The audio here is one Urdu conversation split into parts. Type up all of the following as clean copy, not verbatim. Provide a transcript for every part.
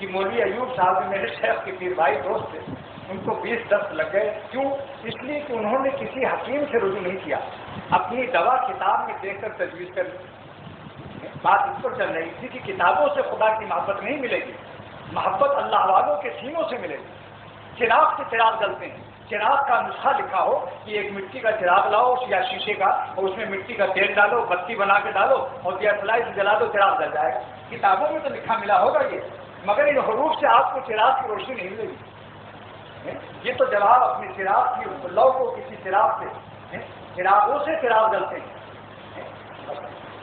کہ مولوی ایوب صاحب میرے شیخ کے پیر بھائی دوست تھے، ان کو 20 دست لگ گئے. کیوں؟ اس لیے کہ انہوں نے کسی حکیم سے رجوع نہیں کیا، اپنی دوا کتاب میں دیکھ کر تجویز کر لی. بات اس پر چل رہی تھی کہ کتابوں سے خدا کی محبت نہیں ملے گی، محبت اللہ والوں کے سینوں سے ملے گی. چراغ سے چراغ جلتے ہیں، چراغ کا نسخہ لکھا ہو کہ ایک مٹی کا چراغ لاؤ یا شیشے کا، اور اس میں مٹی کا تیل ڈالو، بتی بنا کے ڈالو اور دیا فلائی سے جلا دو، چراغ جل جائے گا. کتابوں میں تو لکھا ملا ہوگا یہ، مگر ان حروف سے آپ کو چراغ کی روشنی نہیں ملے گی. یہ تو جب آپ اپنے چراغ کی لو کو کسی چراغ سے، چراغوں سے چراغ جلتے ہیں.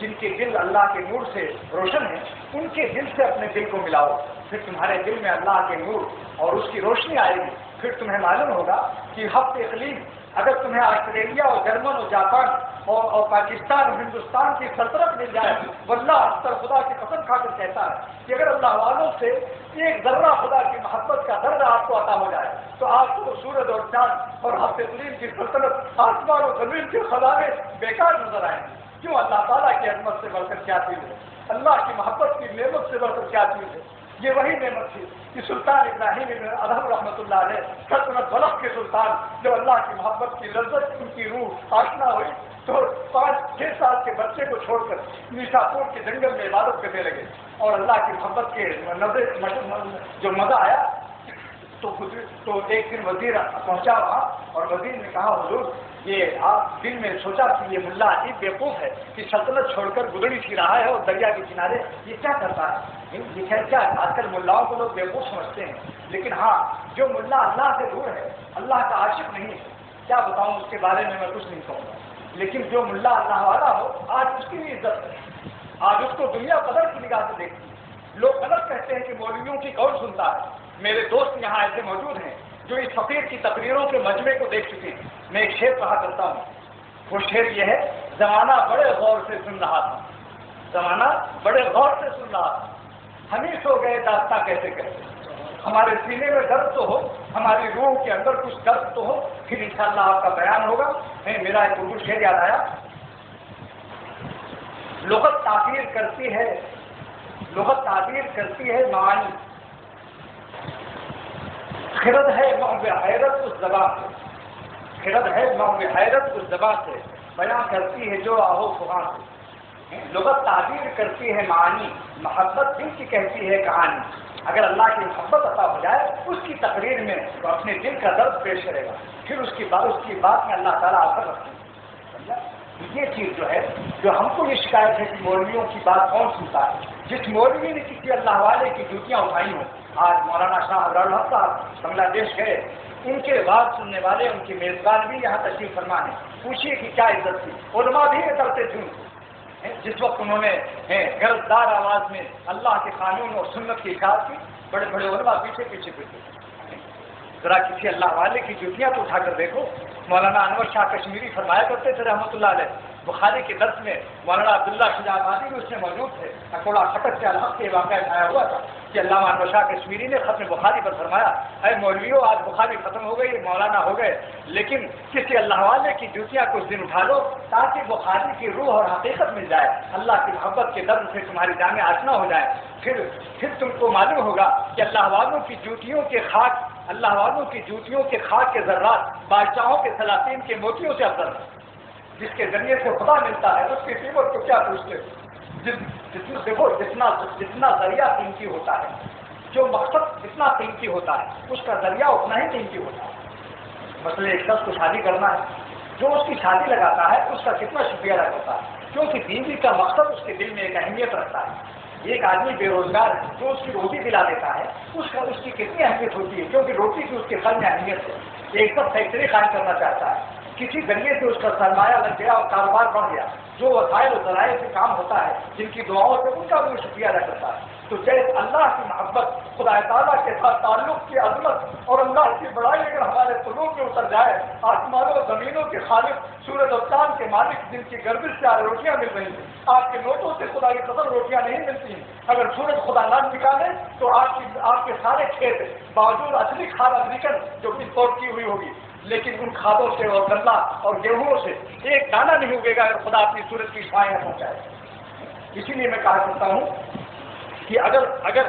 جن کے دل اللہ کے نور سے روشن ہیں، ان کے دل سے اپنے دل کو ملاؤ، پھر تمہارے دل میں اللہ کے نور اور اس کی روشنی آئے گی. پھر تمہیں معلوم ہوگا کہ ہفت اقلیم اگر تمہیں آسٹریلیا اور جرمن اور جاپان اور پاکستان اور ہندوستان کی سلطنت مل جائے، واللہ اکثر خدا کی قسم کھا کر کہتا ہے کہ اگر اللہ والوں سے ایک ذرہ خدا کی محبت کا درجہ آپ کو عطا ہو جائے تو آپ کو سورج اور چاند اور ہفت اقلیم کی سلطنت، آسمان اور زمین کے خزانے بیکار نظر آئیں گے. کیوں؟ اللہ تعالیٰ کی عظمت سے بڑھ کر کیا چیز ہے، اللہ کی محبت کی نعمت سے بڑھ کر کیا چیز ہے. یہ وہی نعمت تھی کہ سلطان ابراہیم بن ادہم رحمۃ اللہ علیہ سلطنت بلخ کے سلطان، جب اللہ کی محبت کی لذت ان کی روح آشنا ہوئی تو 5-6 سال کے بچے کو چھوڑ کر نیشا پور کے جنگل میں عبادت کرنے لگے. اور اللہ کی محبت کے جو مزہ آیا تو ایک دن وزیر پہنچا وہاں اور وزیر نے کہا حضور یہ آپ دل میں سوچا کہ یہ ملا عجیب بیوقوف ہے کہ سلطنت چھوڑ کر گدڑی سی رہا ہے اور دریا کے کنارے یہ کیا کرتا ہے. یہ خیر کیا ہے، آج کل ملاؤں کو لوگ بیوقوف سمجھتے ہیں، لیکن ہاں جو ملا اللہ سے دور ہے، اللہ کا عاشق نہیں ہے، کیا بتاؤں اس کے بارے میں کچھ نہیں کہوں گا. لیکن جو ملا اللہ والا ہو آج اس کی بھی عزت ہے، آج اس کو دنیا قدر کی نگاہ سے دیکھتی ہے. لوگ غلط کہتے ہیں کہ مولویوں کی کون سنتا ہے. میرے دوست یہاں ایسے موجود ہیں جو اس فقیر کی تقریروں کے مجمع کو دیکھ چکے ہیں. میں ایک شعر پڑھا کرتا ہوں، وہ شعر یہ ہے: زمانہ بڑے غور سے سن رہا تھا، زمانہ بڑے غور سے سن رہا تھا، ہم ہی سو گئے داستاں کیسے کہتے. ہمارے سینے میں درد تو ہو، ہماری روح کے اندر کچھ درد تو ہو، پھر انشاءاللہ آپ کا بیان ہوگا. میرا ایک اردو شعر یاد آیا: لغت تعبیر کرتی ہے، لغت تعبیر کرتی ہے معانی، خرد ہے محو حیرت اس زبان سے، خرد ہے محو حیرت اس زبان سے، بیان کرتی ہے جو آہو فغاں سے. لغت تعبیر کرتی ہے معانی، محبت دل کی کہتی ہے کہانی. اگر اللہ کی محبت عطا ہو جائے اس کی تقریر میں تو اپنے دل کا درد پیش کرے گا، پھر اس کی بات میں اللہ تعالیٰ اثر رکھتے ہیں. یہ چیز جو ہے، جو ہم کو یہ شکایت ہے کہ مولویوں کی بات کون سنتا ہے. جس مولوی نے کسی اللہ والے کی جوتیاں اٹھائی ہوں، آج مولانا شاہ عبدالرحمن صاحب بنگلہ دیش گئے، ان کے بات سننے والے ان کے میزبان بھی یہاں تشریف فرما ہے. پوچھیے کہ کیا عزت تھی، علماء بھی اترتے تھے. جس وقت انہوں نے غرضدار آواز میں اللہ کے قانون اور سنت کی اطاعت کی، بڑے بڑے علماء پیچھے پیچھے پھرتے. ذرا کسی اللہ والے کی جوتیاں تو اٹھا کر دیکھو. مولانا انور شاہ کشمیری فرمایا کرتے تھے رحمۃ اللہ علیہ، بخاری کے درس میں مولانا عبداللہ شجاع آبادی بھی اس میں موجود تھے. اکوڑا خٹک سے الحق کے واقعہ آیا ہوا تھا کہ علامہ انور شاہ کشمیری نے ختم بخاری پر فرمایا: اے مولویوں، آج بخاری ختم ہو گئی، مولانا ہو گئے، لیکن کسی اللہ والے کی جوتیاں کچھ دن اٹھا لو تاکہ بخاری کی روح اور حقیقت مل جائے، اللہ کی محبت کے درد سے تمہاری جانیں آشنا ہو جائیں. پھر تم کو معلوم ہوگا کہ اللہ والوں کی جوتیوں کے خاک، اللہ والوں کی جوتیوں کے خاک کے ذرات بادشاہوں کے سلاطین کے موتیوں سے افضل ہیں. جس کے ذریعے سے خدا ملتا ہے اس کی قیمت کو کیا پوچھتے. دیکھو جتنا ذریعہ قیمتی ہوتا ہے، جو مقصد جتنا قیمتی ہوتا ہے اس کا ذریعہ اتنا ہی قیمتی ہوتا ہے. مثلا ایک شخص کو شادی کرنا ہے، جو اس کی شادی لگاتا ہے اس کا کتنا شکریہ ادا کرتا ہے، کیونکہ بیوی کا مقصد اس کے دل میں ایک اہمیت رکھتا ہے. ایک آدمی بے روزگار ہے، جو اس کی روٹی دلا دیتا ہے اس کی کتنی اہمیت ہوتی ہے، کیونکہ روٹی کی اس کے قلب میں اہمیت ہے. ایک سب فیکٹری قائم کرنا چاہتا ہے، کسی ذریعے سے اس کا سرمایہ لگ گیا اور کاروبار بڑھ گیا، جو وسائل و ذرائع سے کام ہوتا ہے، جن کی دعاؤں سے ان کا بھی شکریہ ادا کرتا ہے. تو جیسے اللہ کی محبت، خدا تعالیٰ کے ساتھ تعلق کی عظمت اور اللہ کی بڑائی اگر ہمارے قلوب میں اتر جائے، آسمانوں و زمینوں کے خالق، سورج اور چاند کے مالک جن کی گردش سے آج روٹیاں مل رہی ہیں، آپ کے نوٹوں سے خدا کی قدر روٹیاں نہیں ملتی ہیں. اگر سورج خدا نہ نکالے تو آپ کے سارے کھیت باوجود اصلی کھاد امریکن جو کہ اسپورٹ کی ہوئی ہوگی، لیکن ان کھادوں سے اور غلہ اور گیہوں سے ایک دانہ نہیں اگے گا اگر خدا اپنی سورج کی چھائیں نہ پہنچائے. اسی لیے میں کہا کرتا ہوں کہ اگر